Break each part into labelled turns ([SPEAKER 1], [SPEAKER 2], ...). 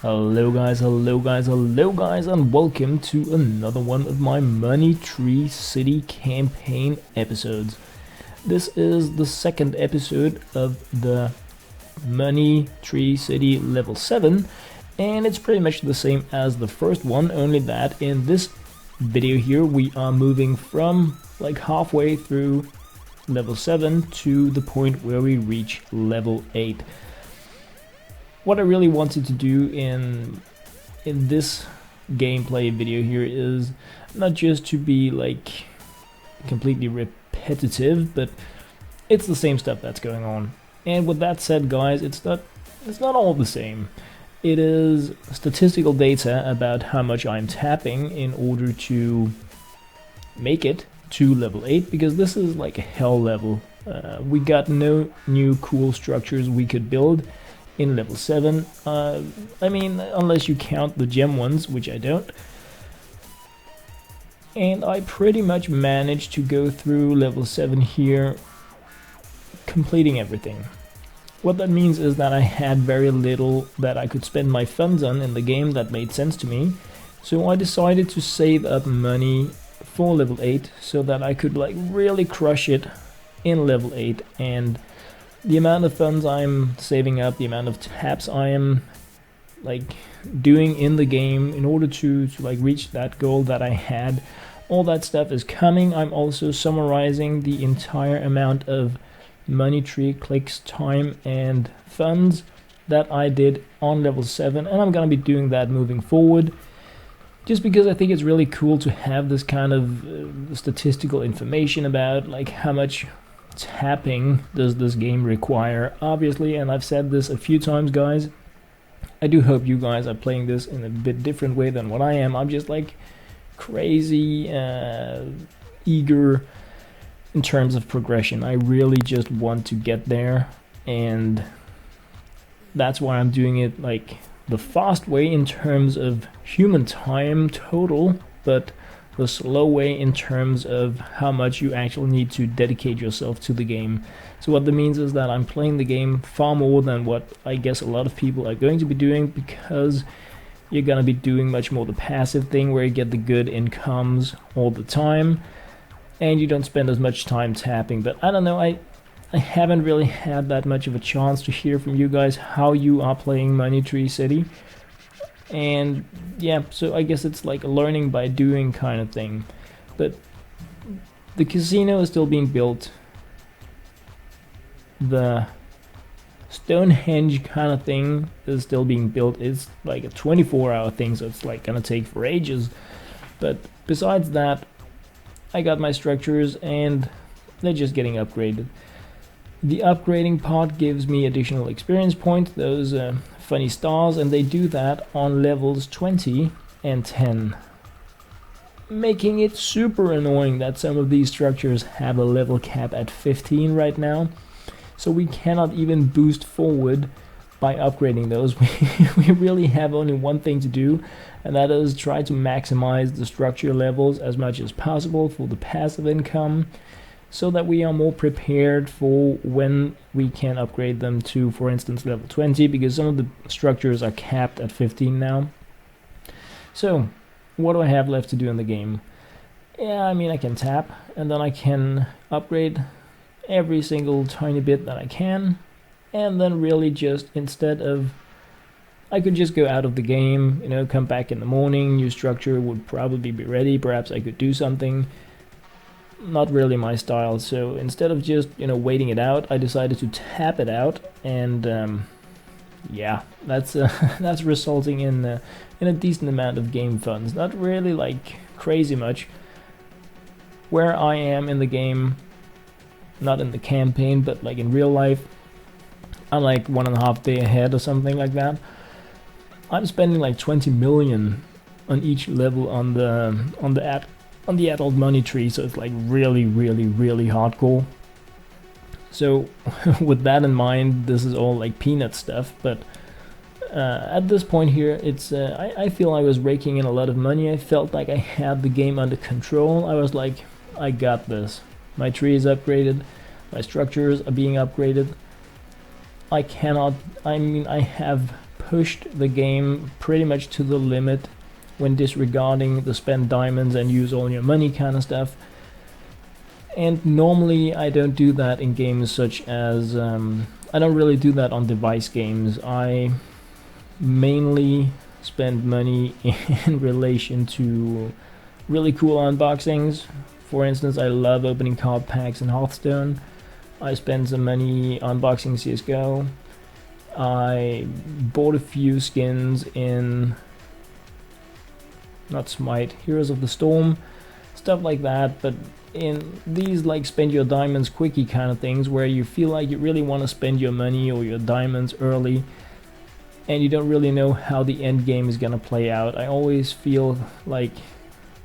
[SPEAKER 1] Hello guys, hello guys, hello guys, and welcome to another one of my Money Tree City campaign episodes. This is the second episode of the Money Tree City level 7, and it's pretty much the same as the first one, only that in this video here we are moving from like halfway through level 7 to the point where we reach level 8. What I really wanted to do in this gameplay video here is not just to be like completely repetitive, but it's the same stuff that's going on. And with that said, guys, it's not all the same. It is statistical data about how much I'm tapping in order to make it to level 8, because this is like a hell level. We got no new cool structures we could build in level 7, I mean, unless you count the gem ones, which I don't. And I pretty much managed to go through level 7 here, completing everything. What that means is that I had very little that I could spend my funds on in the game that made sense to me. So I decided to save up money for level 8 so that I could like really crush it in level 8. And the amount of funds I'm saving up, the amount of taps I am like doing in the game in order to like reach that goal that I had, all that stuff is coming. I'm also summarizing the entire amount of money tree clicks, time and funds that I did on level 7, and I'm gonna be doing that moving forward, just because I think it's really cool to have this kind of statistical information about like how much tapping does this game require, obviously. And I've said this a few times, guys, I do hope you guys are playing this in a bit different way than what I am. I'm just like crazy eager in terms of progression. I really just want to get there, and that's why I'm doing it like the fast way in terms of human time total, but the slow way in terms of how much you actually need to dedicate yourself to the game. So what that means is that I'm playing the game far more than what I guess a lot of people are going to be doing, because you're gonna be doing much more the passive thing where you get the good incomes all the time and you don't spend as much time tapping. But I don't know, I haven't really had that much of a chance to hear from you guys how you are playing Money Tree City. And yeah, so I guess it's like a learning by doing kind of thing. But the casino is still being built. The Stonehenge kind of thing is still being built. It's like a 24-hour thing, so it's like gonna take for ages. But besides that, I got my structures and they're just getting upgraded. The upgrading part gives me additional experience points, those funny stars, and they do that on levels 20 and 10. Making it super annoying that some of these structures have a level cap at 15 right now. So we cannot even boost forward by upgrading those. We really have only one thing to do, and that is try to maximize the structure levels as much as possible for the passive income, so that we are more prepared for when we can upgrade them to, for instance, level 20, because some of the structures are capped at 15 now. So, what do I have left to do in the game? Yeah, I mean, I can tap, and then I can upgrade every single tiny bit that I can, and then really just, instead of, I could just go out of the game, you know, come back in the morning, new structure would probably be ready, perhaps I could do something. Not really my style. So instead of just, you know, waiting it out, I decided to tap it out, and yeah, that's that's resulting in a decent amount of game funds. Not really like crazy much. Where I am in the game, not in the campaign, but like in real life, I'm like 1.5 days ahead or something like that. I'm spending like 20 million on each level on the adult money tree, so it's like really hardcore. So with that in mind, this is all like peanut stuff, but at this point here, it's I feel I was raking in a lot of money. I felt like I had the game under control. I was like, I got this. My tree is upgraded, my structures are being upgraded. I have pushed the game pretty much to the limit when disregarding the spend diamonds and use all your money kind of stuff. And normally I don't do that in games such as I don't really do that on device games. I mainly spend money in relation to really cool unboxings. For instance, I love opening card packs in Hearthstone. I spend some money unboxing CSGO. I bought a few skins in, not Smite, Heroes of the Storm, stuff like that. But in these like spend your diamonds quickie kind of things where you feel like you really want to spend your money or your diamonds early and you don't really know how the end game is gonna play out, I always feel like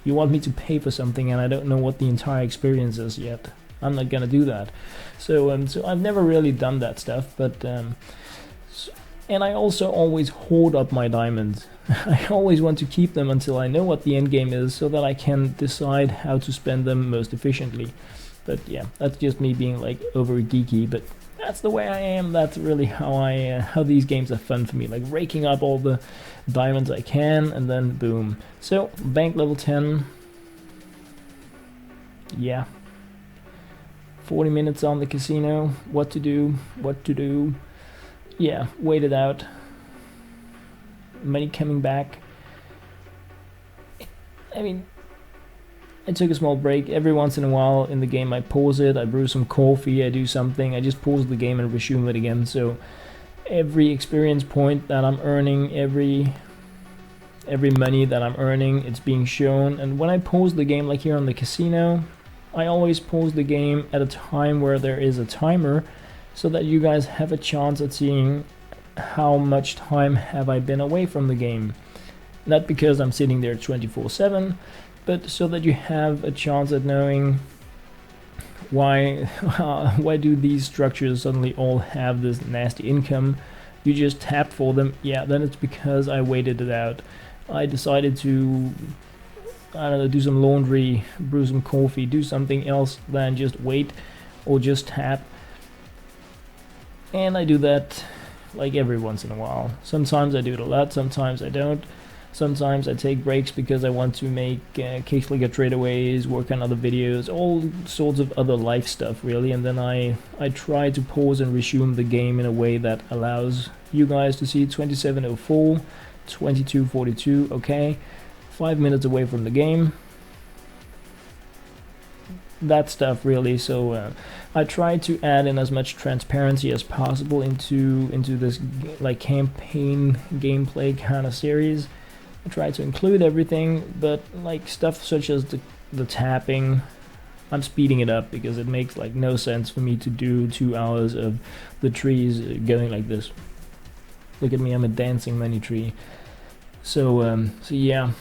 [SPEAKER 1] you want me to pay for something and I don't know what the entire experience is yet. I'm not gonna do that. So I've never really done that stuff, but and I also always hoard up my diamonds. I always want to keep them until I know what the end game is, so that I can decide how to spend them most efficiently. But yeah, that's just me being like over geeky, but that's the way I am. That's really how these games are fun for me, like raking up all the diamonds I can and then boom. So bank level 10. Yeah, 40 minutes on the casino. What to do. Yeah, wait it out. Money coming back. I mean, I took a small break. Every once in a while in the game I pause it, I brew some coffee, I do something, I just pause the game and resume it again. So every experience point that I'm earning, every money that I'm earning, it's being shown. And when I pause the game, like here on the casino, I always pause the game at a time where there is a timer, so that you guys have a chance at seeing how much time have I been away from the game. Not because I'm sitting there 24/7, but so that you have a chance at knowing why do these structures suddenly all have this nasty income. You just tapped for them. Yeah, then it's because I waited it out. I decided to, I don't know, do some laundry, brew some coffee, do something else than just wait or just tap. And I do that like every once in a while. Sometimes I do it a lot, sometimes I don't. Sometimes I take breaks because I want to make case like tradeaways, work on other videos, all sorts of other life stuff really. And then I try to pause and resume the game in a way that allows you guys to see 27:04, 22:42, okay, 5 minutes away from the game. That stuff really. So I try to add in as much transparency as possible into this like campaign gameplay kind of series. I try to include everything, but like stuff such as the tapping, I'm speeding it up because it makes like no sense for me to do 2 hours of the trees going like this. Look at me, I'm a dancing money tree. So yeah,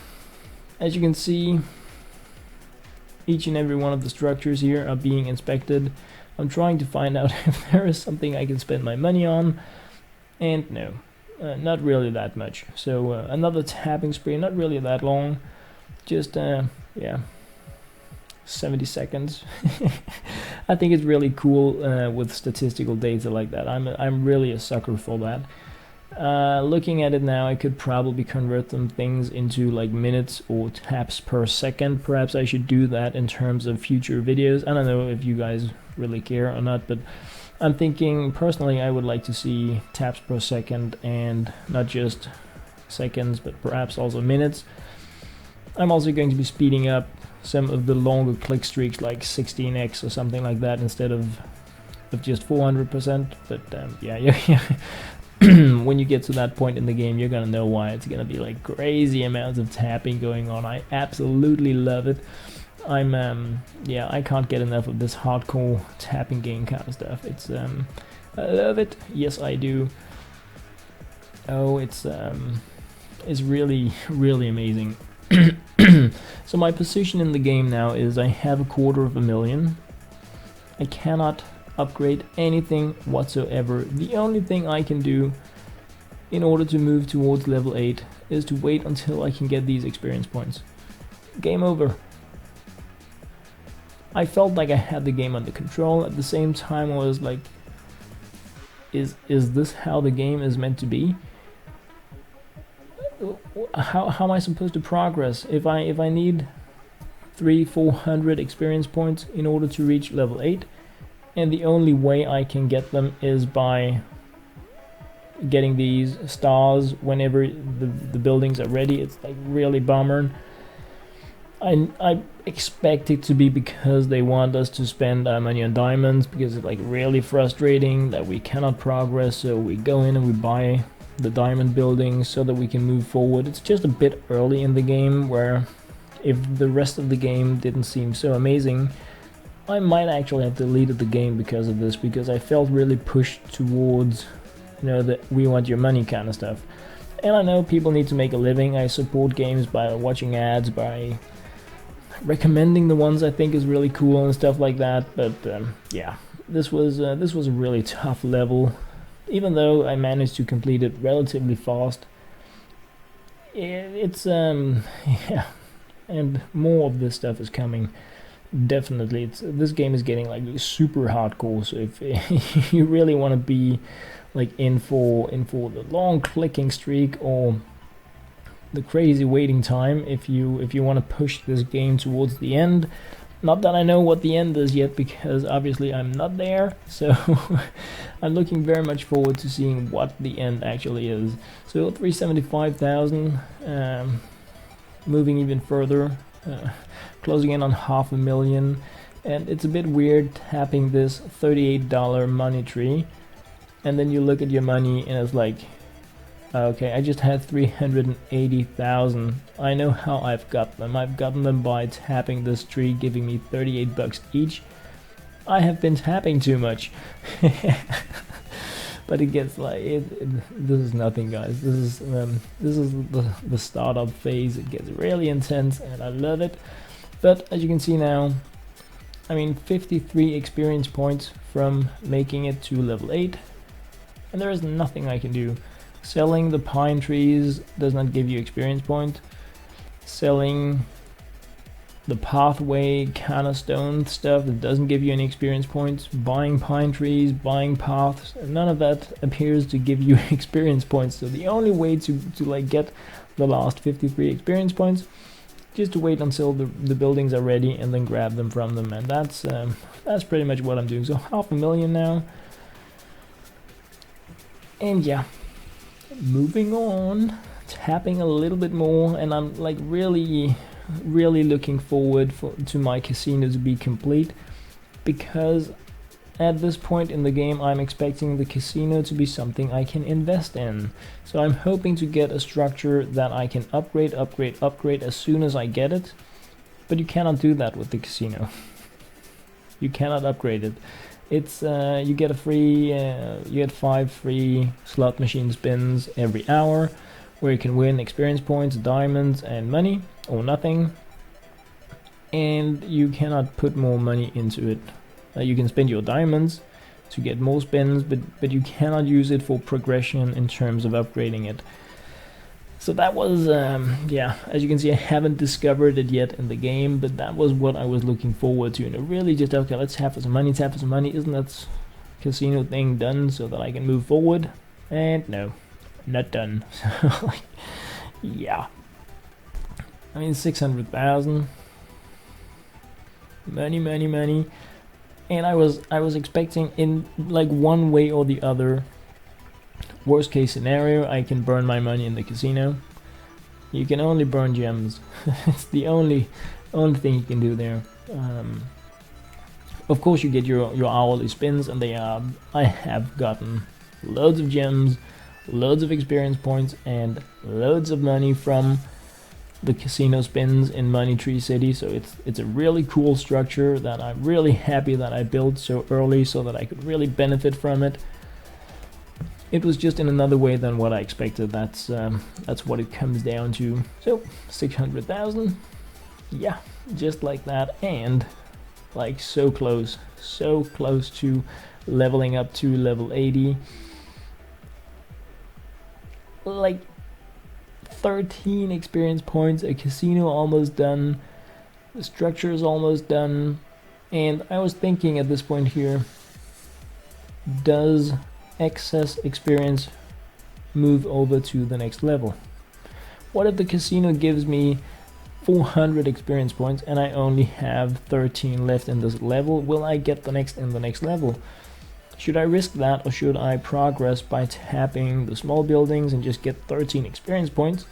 [SPEAKER 1] as you can see, each and every one of the structures here are being inspected. I'm trying to find out if there is something I can spend my money on, and no, not really that much. So another tapping spree, not really that long, just yeah, 70 seconds. I think it's really cool with statistical data like that. I'm really a sucker for that. Looking at it now, I could probably convert some things into like minutes or taps per second. Perhaps I should do that in terms of future videos. I don't know if you guys really care or not, but I'm thinking personally I would like to see taps per second, and not just seconds but perhaps also minutes. I'm also going to be speeding up some of the longer click streaks, like 16x or something like that, instead of just 400%. But yeah. When you get to that point in the game, you're gonna know why. It's gonna be like crazy amounts of tapping going on. I absolutely love it. Yeah, I can't get enough of this hardcore tapping game kind of stuff. It's I love it. Yes, I do. Oh, it's really, really amazing. So my position in the game now is I have 250,000. I cannot upgrade anything whatsoever. The only thing I can do in order to move towards level 8 is to wait until I can get these experience points. Game over. I felt like I had the game under control. At the same time I was like, is this how the game is meant to be? how am I supposed to progress if I need 300-400 experience points in order to reach level 8, and the only way I can get them is by getting these stars whenever the buildings are ready. It's like really bummer. I expect it to be because they want us to spend our money on diamonds, because it's like really frustrating that we cannot progress, so we go in and we buy the diamond buildings so that we can move forward. It's just a bit early in the game, where if the rest of the game didn't seem so amazing, I might actually have deleted the game because of this, because I felt really pushed towards, you know, that we want your money kind of stuff. And I know people need to make a living. I support games by watching ads, by recommending the ones I think is really cool and stuff like that. But yeah, this was a really tough level. Even though I managed to complete it relatively fast, it's yeah, and more of this stuff is coming. Definitely, this game is getting like super hardcore. So if you really want to be like in for the long clicking streak or the crazy waiting time, if you want to push this game towards the end. Not that I know what the end is yet, because obviously I'm not there, so I'm looking very much forward to seeing what the end actually is. So 375,000, moving even further, closing in on 500,000, and it's a bit weird tapping this $38 money tree, and then you look at your money and it's like, okay, I just had 380,000. I know how I've got them. I've gotten them by tapping this tree, giving me 38 bucks each. I have been tapping too much. But it gets like this is nothing, guys. This is the startup phase. It gets really intense and I love it. But as you can see now, I mean 53 experience points from making it to level 8, and there is nothing I can do. Selling the pine trees does not give you experience point. Selling the pathway kind of stone stuff, that doesn't give you any experience points. Buying pine trees, buying paths, none of that appears to give you experience points. So the only way to like get the last 53 experience points, just to wait until the buildings are ready and then grab them from them. And that's pretty much what I'm doing. So 500,000 now. And yeah, moving on, tapping a little bit more, and I'm like really looking forward to my casino to be complete, because at this point in the game I'm expecting the casino to be something I can invest in. So I'm hoping to get a structure that I can upgrade as soon as I get it, but you cannot do that with the casino. You cannot upgrade it. It's you get 5 free slot machine spins every hour, where you can win experience points, diamonds, and money, or nothing. And you cannot put more money into it. You can spend your diamonds to get more spins, but you cannot use it for progression in terms of upgrading it. So that was, yeah, as you can see, I haven't discovered it yet in the game, but that was what I was looking forward to. And really just, okay, let's tap for some money, isn't that casino thing done so that I can move forward? And no, not done. So, like, yeah. I mean, 600,000. Money. And I was expecting, in like one way or the other, worst case scenario, I can burn my money in the casino. You can only burn gems. It's the only thing you can do there. Of course you get your hourly spins, and I have gotten loads of gems, loads of experience points, and loads of money from the casino spins in Money Tree City. So it's a really cool structure that I'm really happy that I built so early, so that I could really benefit from it. It was just in another way than what I expected. That's what it comes down to. So 600,000, yeah, just like that, and like so close to leveling up to level 80. Like 13 experience points, a casino almost done, the structure is almost done, and I was thinking at this point here, does excess experience move over to the next level? what if the casino gives me 400 experience points and I only have 13 left in this level? Will I get the next in the next level? Should I risk that, or should I progress by tapping the small buildings and just get 13 experience points?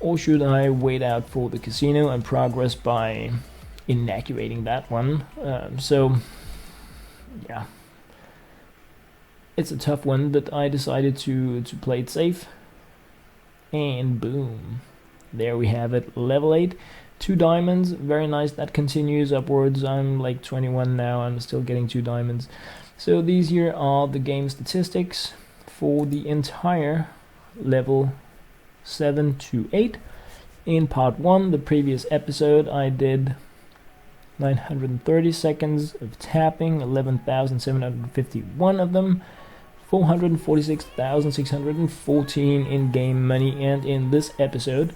[SPEAKER 1] Or should I wait out for the casino and progress by inaugurating that one? So yeah, it's a tough one, but I decided to play it safe. And boom, there we have it, level 8, 2 diamonds, very nice. That continues upwards. I'm like 21 now, I'm still getting 2 diamonds. So these here are the game statistics for the entire level 7 to 8. In part 1, the previous episode, I did 930 seconds of tapping, 11,751 of them, 446,614 in-game money, and in this episode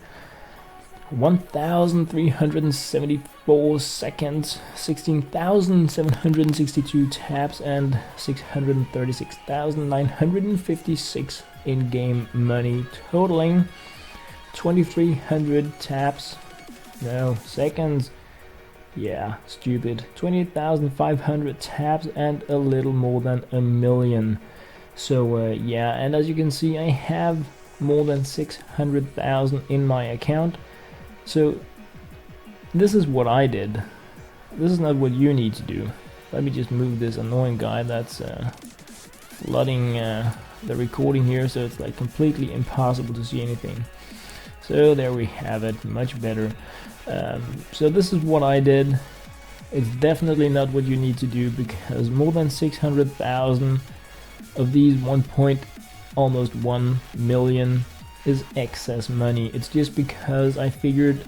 [SPEAKER 1] 1,374 seconds, 16,762 taps, and 636,956 in-game money, totaling 2,300 taps, no, seconds, yeah, stupid, 28,500 taps, and a little more than a million. So yeah, and as you can see, I have more than 600,000 in my account. So this is what I did. This is not what you need to do. Let me just move this annoying guy that's flooding the recording here, so it's like completely impossible to see anything. So there we have it, much better. So this is what I did. It's definitely not what you need to do, because more than 600,000 of these almost 1 million is excess money. It's just because I figured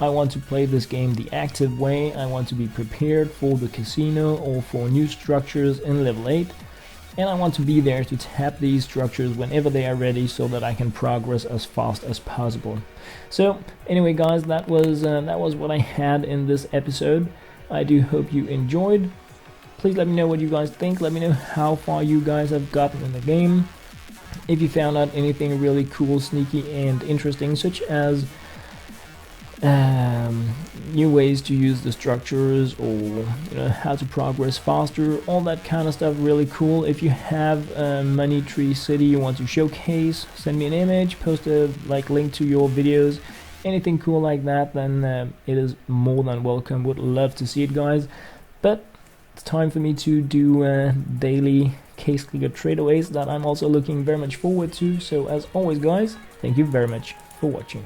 [SPEAKER 1] I want to play this game the active way. I want to be prepared for the casino or for new structures in level 8, and I want to be there to tap these structures whenever they are ready, so that I can progress as fast as possible. So anyway guys, that was what I had in this episode. I do hope you enjoyed. Please let me know what you guys think. Let me know how far you guys have gotten in the game. If you found out anything really cool, sneaky, and interesting, such as new ways to use the structures, or how to progress faster, all that kind of stuff, really cool. If you have a money tree city you want to showcase, send me an image, post a link to your videos, anything cool like that, then it is more than welcome. Would love to see it, guys. But it's time for me to do daily case clicker tradeaways that I'm also looking very much forward to. So as always guys, thank you very much for watching.